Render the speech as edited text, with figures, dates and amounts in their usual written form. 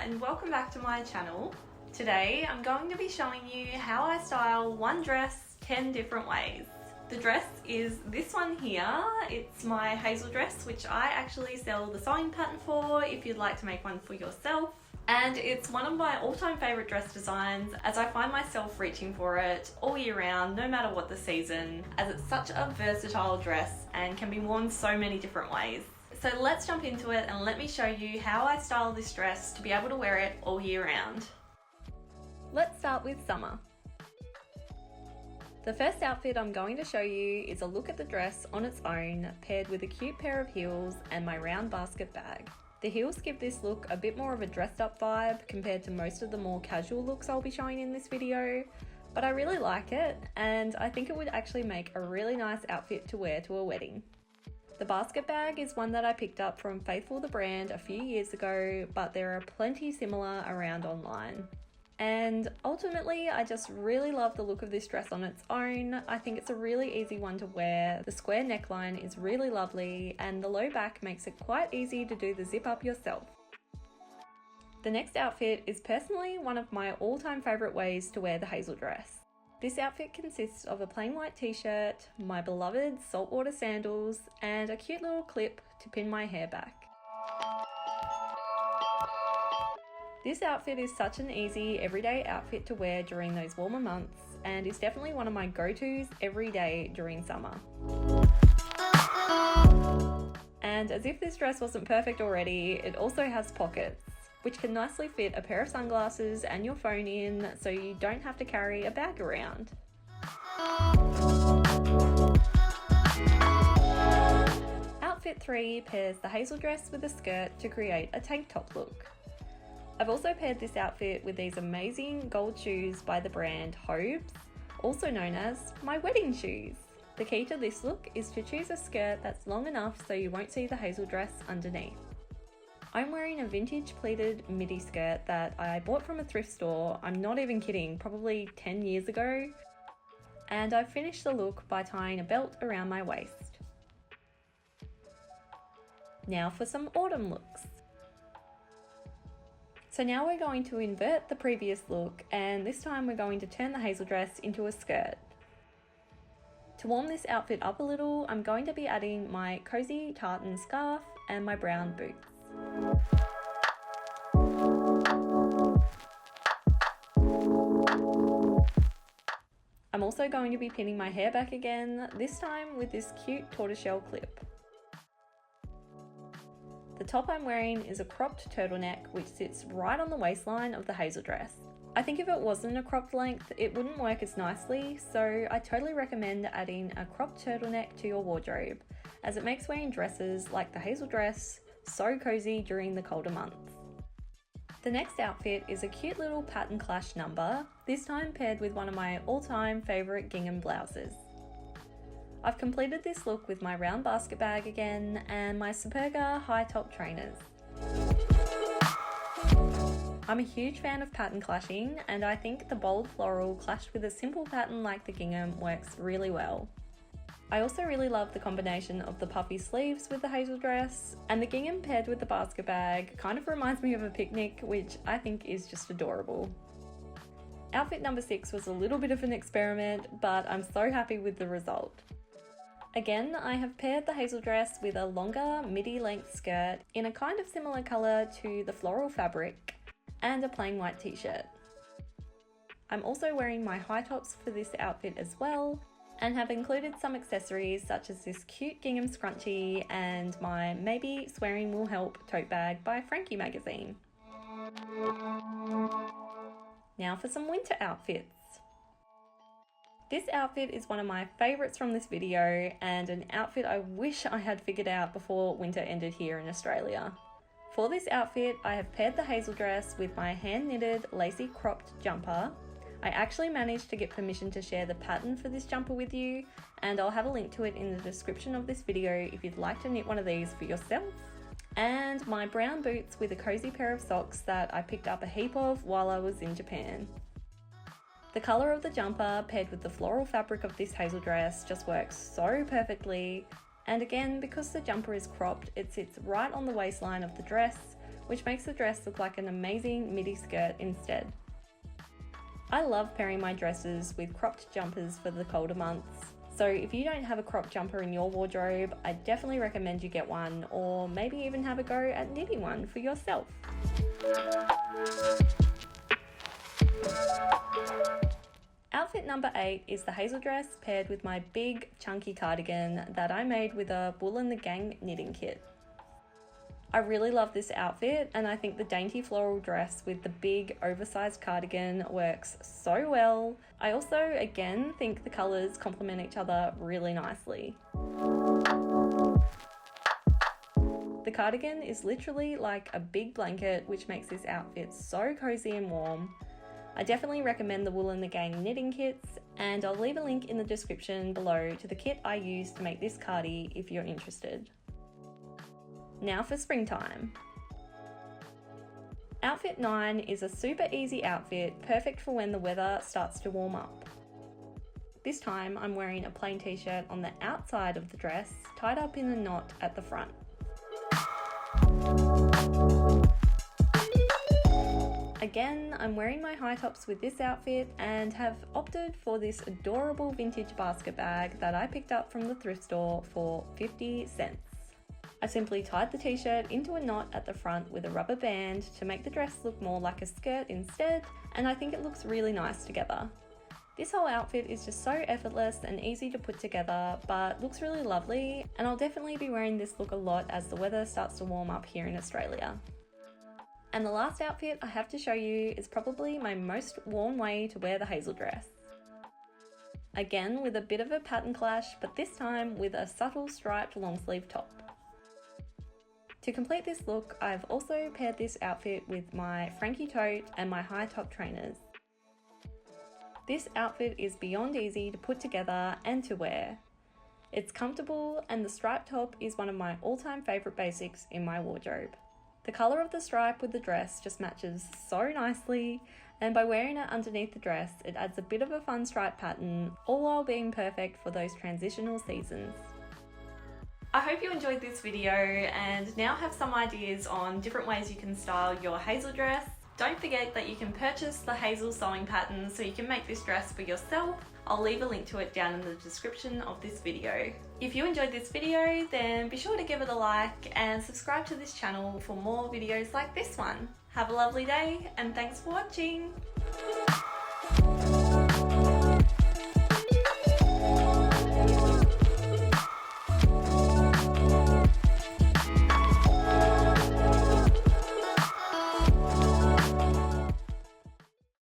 and welcome back to my channel. Today I'm going to be showing you how I style one dress 10 different ways. The dress is this one here. It's my Hazel dress, which I actually sell the sewing pattern for if you'd like to make one for yourself. And it's one of my all-time favorite dress designs, as I find myself reaching for it all year round, no matter what the season, as it's such a versatile dress and can be worn so many different ways. So let's jump into it and let me show you how I style this dress to be able to wear it all year round. Let's start with summer. The first outfit I'm going to show you is a look at the dress on its own, paired with a cute pair of heels and my round basket bag. The heels give this look a bit more of a dressed up vibe compared to most of the more casual looks I'll be showing in this video, but I really like it and I think it would actually make a really nice outfit to wear to a wedding. The basket bag is one that I picked up from Faithful the brand a few years ago, but there are plenty similar around online. And ultimately, I just really love the look of this dress on its own. I think it's a really easy one to wear. The square neckline is really lovely and the low back makes it quite easy to do the zip up yourself. The next outfit is personally one of my all-time favourite ways to wear the Hazel dress. This outfit consists of a plain white t-shirt, my beloved saltwater sandals, and a cute little clip to pin my hair back. This outfit is such an easy, everyday outfit to wear during those warmer months and is definitely one of my go-tos every day during summer. And as if this dress wasn't perfect already, it also has pockets, which can nicely fit a pair of sunglasses and your phone in so you don't have to carry a bag around. Outfit 3 pairs the Hazel dress with a skirt to create a tank top look. I've also paired this outfit with these amazing gold shoes by the brand Hobes, also known as my wedding shoes. The key to this look is to choose a skirt that's long enough so you won't see the Hazel dress underneath. I'm wearing a vintage pleated midi skirt that I bought from a thrift store, I'm not even kidding, probably 10 years ago. And I've finished the look by tying a belt around my waist. Now for some autumn looks. So now we're going to invert the previous look and this time we're going to turn the Hazel dress into a skirt. To warm this outfit up a little, I'm going to be adding my cozy tartan scarf and my brown boots. I'm also going to be pinning my hair back again, this time with this cute tortoiseshell clip. The top I'm wearing is a cropped turtleneck which sits right on the waistline of the Hazel dress. I think if it wasn't a cropped length, it wouldn't work as nicely, so I totally recommend adding a cropped turtleneck to your wardrobe, as it makes wearing dresses like the Hazel dress so cozy during the colder months. The next outfit is a cute little pattern clash number, this time paired with one of my all-time favourite gingham blouses. I've completed this look with my round basket bag again and my Superga high top trainers. I'm a huge fan of pattern clashing and I think the bold floral clashed with a simple pattern like the gingham works really well. I also really love the combination of the puffy sleeves with the Hazel dress, and the gingham paired with the basket bag kind of reminds me of a picnic, which I think is just adorable. Outfit number 6 was a little bit of an experiment, but I'm so happy with the result. Again, I have paired the Hazel dress with a longer midi length skirt in a kind of similar colour to the floral fabric and a plain white t-shirt. I'm also wearing my high tops for this outfit as well and have included some accessories such as this cute gingham scrunchie and my Maybe Swearing Will Help tote bag by Frankie Magazine. Now for some winter outfits. This outfit is one of my favourites from this video and an outfit I wish I had figured out before winter ended here in Australia. For this outfit, I have paired the Hazel dress with my hand-knitted lacy cropped jumper. I actually managed to get permission to share the pattern for this jumper with you, and I'll have a link to it in the description of this video if you'd like to knit one of these for yourself. And my brown boots with a cozy pair of socks that I picked up a heap of while I was in Japan. The colour of the jumper paired with the floral fabric of this Hazel dress just works so perfectly, and again, because the jumper is cropped, it sits right on the waistline of the dress, which makes the dress look like an amazing midi skirt instead. I love pairing my dresses with cropped jumpers for the colder months, so if you don't have a cropped jumper in your wardrobe, I definitely recommend you get one, or maybe even have a go at knitting one for yourself. Outfit number 8 is the Hazel dress paired with my big chunky cardigan that I made with a Wool and the Gang knitting kit. I really love this outfit, and I think the dainty floral dress with the big oversized cardigan works so well. I also, again, think the colours complement each other really nicely. The cardigan is literally like a big blanket, which makes this outfit so cozy and warm. I definitely recommend the Wool and the Gang knitting kits, and I'll leave a link in the description below to the kit I used to make this cardi if you're interested. Now for springtime. Outfit 9 is a super easy outfit, perfect for when the weather starts to warm up. This time I'm wearing a plain t-shirt on the outside of the dress, tied up in a knot at the front. Again, I'm wearing my high tops with this outfit and have opted for this adorable vintage basket bag that I picked up from the thrift store for 50 cents. I simply tied the t-shirt into a knot at the front with a rubber band to make the dress look more like a skirt instead, and I think it looks really nice together. This whole outfit is just so effortless and easy to put together, but looks really lovely, and I'll definitely be wearing this look a lot as the weather starts to warm up here in Australia. And the last outfit I have to show you is probably my most worn way to wear the Hazel dress. Again with a bit of a pattern clash, but this time with a subtle striped long sleeve top. To complete this look, I've also paired this outfit with my Frankie tote and my high top trainers. This outfit is beyond easy to put together and to wear. It's comfortable, and the striped top is one of my all-time favourite basics in my wardrobe. The colour of the stripe with the dress just matches so nicely, and by wearing it underneath the dress, it adds a bit of a fun stripe pattern, all while being perfect for those transitional seasons. I hope you enjoyed this video and now have some ideas on different ways you can style your Hazel dress. Don't forget that you can purchase the Hazel sewing pattern so you can make this dress for yourself. I'll leave a link to it down in the description of this video. If you enjoyed this video, then be sure to give it a like and subscribe to this channel for more videos like this one. Have a lovely day and thanks for watching!